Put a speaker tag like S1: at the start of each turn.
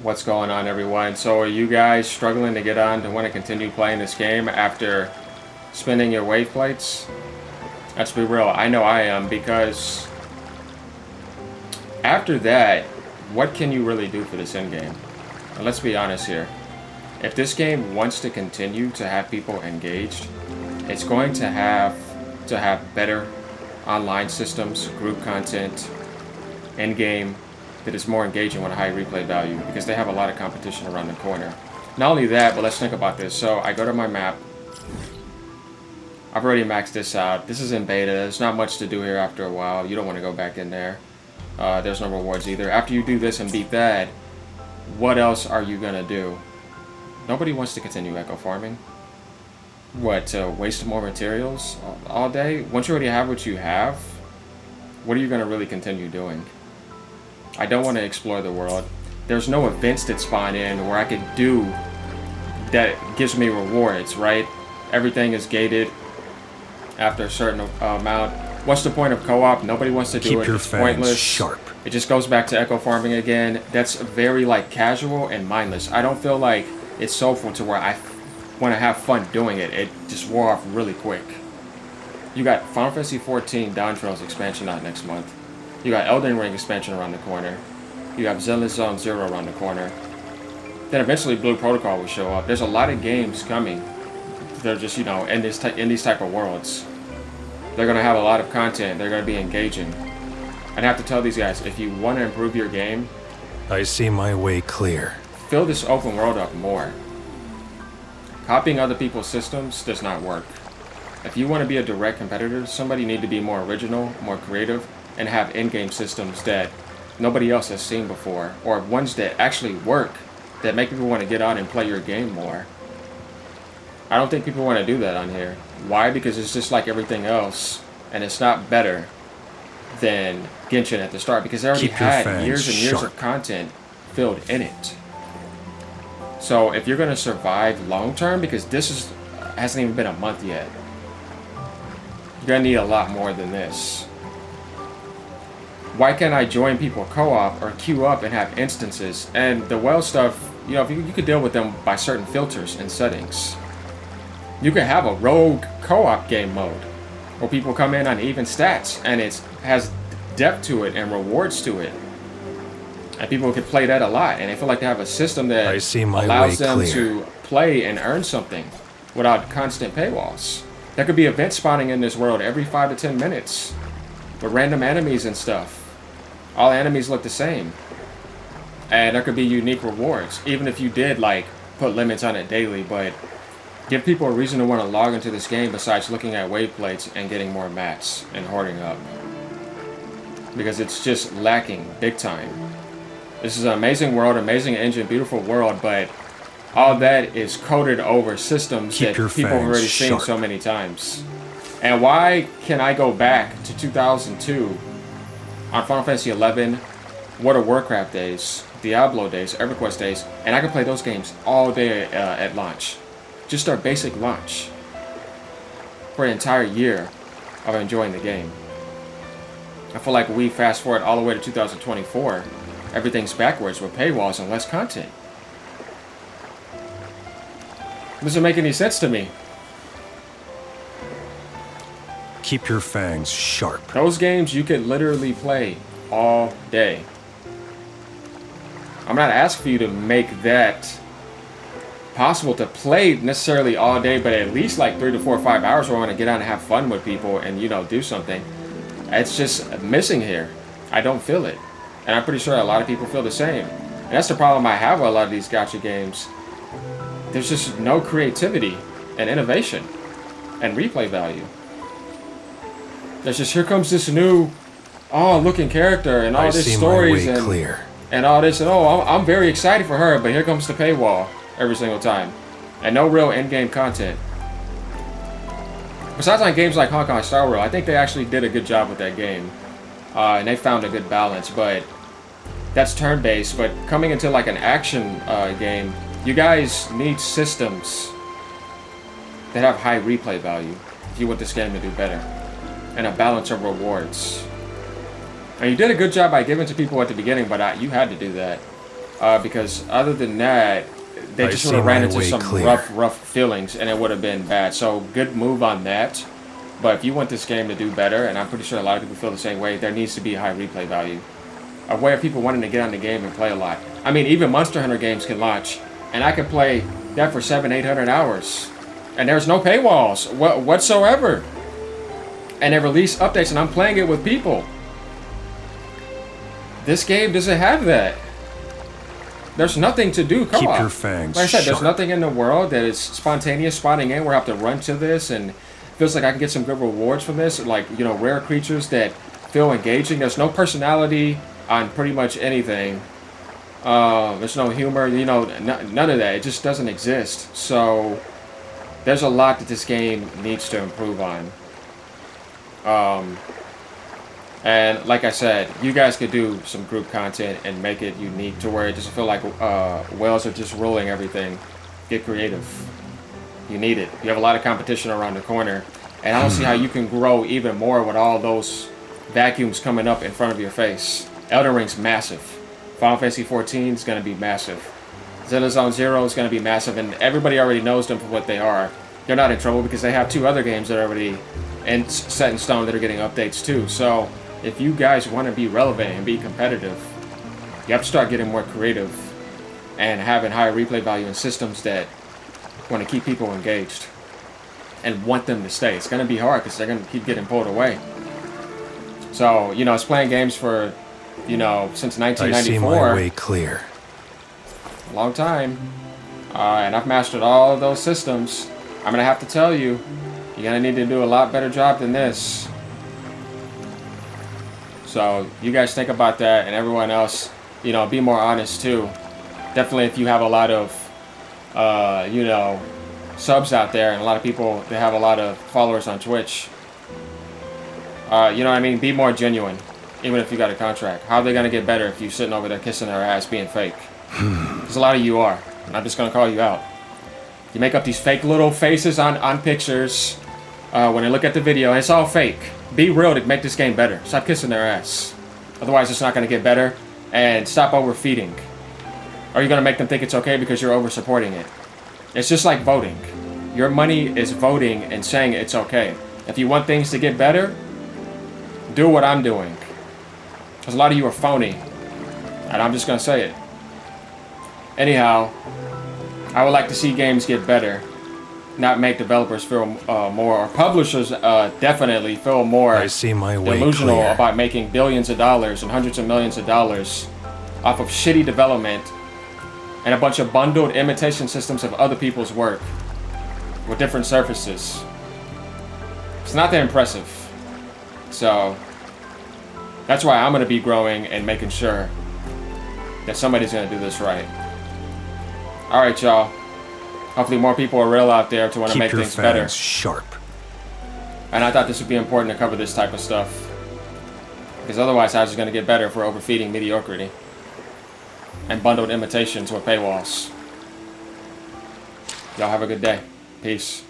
S1: What's going on, everyone? So are you guys struggling to get on to want to continue playing this game after spinning your wave plates? Let's be real, I know I am, because after that, what can you really do for this endgame? And let's be honest here. If this game wants to continue to have people engaged, it's going to have better online systems, group content, endgame, that is more engaging with a high replay value, because they have a lot of competition around the corner. Not only that, but let's think about this. So I go to my map. I've already maxed this out. This is in beta. There's not much to do here after a while. You don't want to go back in there. There's no rewards either. After you do this and beat that, what else are you going to do? Nobody wants to continue echo farming. What, to waste more materials all day? Once you already have what you have, what are you going to really continue doing? I don't want to explore the world. There's no events that spawn in where I can do that gives me rewards, right? Everything is gated after a certain amount. What's the point of co-op? Nobody wants to do it. It's pointless.
S2: Sharp.
S1: It just goes back to echo farming again. That's very like casual and mindless. I don't feel like it's soulful to where I want to have fun doing it. It just wore off really quick. You got Final Fantasy 14 Dawntrail's expansion out next month. You got Elden Ring expansion around the corner. You have Zenless Zone Zero around the corner. Then eventually Blue Protocol will show up. There's a lot of games coming. They're just, in these type of worlds. They're going to have a lot of content. They're going to be engaging. I'd have to tell these guys, if you want to improve your game,
S2: I see my way clear.
S1: fill this open world up more. Copying other people's systems does not work. If you want to be a direct competitor, somebody need to be more original, more creative, and have in-game systems that nobody else has seen before, or ones that actually work, that make people want to get on and play your game more. I don't think people want to do that on here. Why? Because it's just like everything else, and it's not better than Genshin at the start, because they already had years and years of content filled in it. So if you're going to survive long term, because this hasn't even been a month yet, you're going to need a lot more than this. Why can't I join people co-op or queue up and have instances? And the well stuff, if you could deal with them by certain filters and settings. You could have a rogue co-op game mode where people come in on even stats and it has depth to it and rewards to it. And people can play that a lot, and they feel like they have a system that allows them to play and earn something without constant paywalls. There could be events spawning in this world every 5 to 10 minutes with random enemies and stuff. All enemies look the same. And there could be unique rewards, even if you did put limits on it daily, but give people a reason to want to log into this game besides looking at wave plates and getting more mats and hoarding up. Because it's just lacking big time. This is an amazing world, amazing engine, beautiful world, but all that is coded over systems that people have already seen so many times. And why can I go back to 2002 on Final Fantasy 11, World of Warcraft days, Diablo days, EverQuest days, and I can play those games all day at launch. Just our basic launch. For an entire year of enjoying the game. I feel like we fast forward all the way to 2024, everything's backwards with paywalls and less content. Doesn't make any sense to me.
S2: Keep your fangs sharp.
S1: Those games you could literally play all day. I'm not asking for you to make that possible to play necessarily all day, but at least 3 to 4 or 5 hours where I want to get out and have fun with people and, do something. It's just missing here. I don't feel it. And I'm pretty sure a lot of people feel the same. And that's the problem I have with a lot of these gacha games. There's just no creativity and innovation and replay value. There's just, here comes this new, looking character and all this stories and all this, and I'm very excited for her, but here comes the paywall every single time. And no real in-game content. Besides on games like Hong Kong Star Rail, I think they actually did a good job with that game. And they found a good balance, but that's turn-based. But coming into an action game, you guys need systems that have high replay value if you want this game to do better. And a balance of rewards. And you did a good job by giving to people at the beginning, but you had to do that. because other than that, they
S2: I
S1: just would
S2: see
S1: have ran
S2: my
S1: into
S2: way
S1: some
S2: clear.
S1: rough feelings, and it would have been bad. So good move on that. But if you want this game to do better, and I'm pretty sure a lot of people feel the same way, there needs to be high replay value. A way of people wanting to get on the game and play a lot. I mean, even Monster Hunter games can launch, and I could play that for 700-800 hours. And there's no paywalls whatsoever. And they release updates, and I'm playing it with people. This game doesn't have that. There's nothing to do co-op.
S2: Keep your fangs
S1: Like I said, there's
S2: sharp.
S1: nothing in the world that is spontaneous spawning in where I have to run to this, and feels like I can get some good rewards from this. Like, you know, rare creatures that feel engaging. There's no personality on pretty much anything. There's no humor, you know, none of that. It just doesn't exist. So there's a lot that this game needs to improve on. And like I said, you guys could do some group content and make it unique to where it doesn't feel like whales are just ruling everything. Get creative. You need it. You have a lot of competition around the corner. And I don't see how you can grow even more with all those vacuums coming up in front of your face. Elden Ring's massive. Final Fantasy 14 is going to be massive. Zelda Zone Zero is going to be massive, and everybody already knows them for what they are. They're not in trouble because they have 2 other games that are already set in stone that are getting updates too. So if you guys want to be relevant and be competitive, you have to start getting more creative and having higher replay value in systems that want to keep people engaged and want them to stay. It's going to be hard because they're going to keep getting pulled away. So, you know, it's playing games for, you know, since
S2: I see
S1: 1994.
S2: my way clear.
S1: A long time. And I've mastered all of those systems. I'm going to have to tell you, you're going to need to do a lot better job than this. So you guys think about that, and everyone else, you know, be more honest too. Definitely if you have a lot of, you know, subs out there and a lot of people that have a lot of followers on Twitch, you know what I mean? Be more genuine, even if you got a contract. How are they going to get better if you're sitting over there kissing their ass being fake? Because a lot of you are. I'm just going to call you out. You make up these fake little faces on pictures when they look at the video, and it's all fake. Be real to make this game better. Stop kissing their ass. Otherwise, it's not going to get better. And stop overfeeding. Or you're going to make them think it's okay because you're over-supporting it. It's just like voting. Your money is voting and saying it's okay. If you want things to get better, do what I'm doing. Because a lot of you are phony. And I'm just going to say it. Anyhow, I would like to see games get better. Not make developers feel more, or publishers definitely feel more
S2: I see my way
S1: delusional
S2: clear.
S1: about making billions of dollars and hundreds of millions of dollars off of shitty development and a bunch of bundled imitation systems of other people's work with different surfaces. It's not that impressive. So that's why I'm going to be growing and making sure that somebody's going to do this right. Alright, y'all. Hopefully more people are real out there to want to make things better.
S2: Keep your fangs sharp.
S1: And I thought this would be important to cover this type of stuff. Because otherwise, how's it going to get better if we're overfeeding mediocrity? And bundled imitations with paywalls. Y'all have a good day. Peace.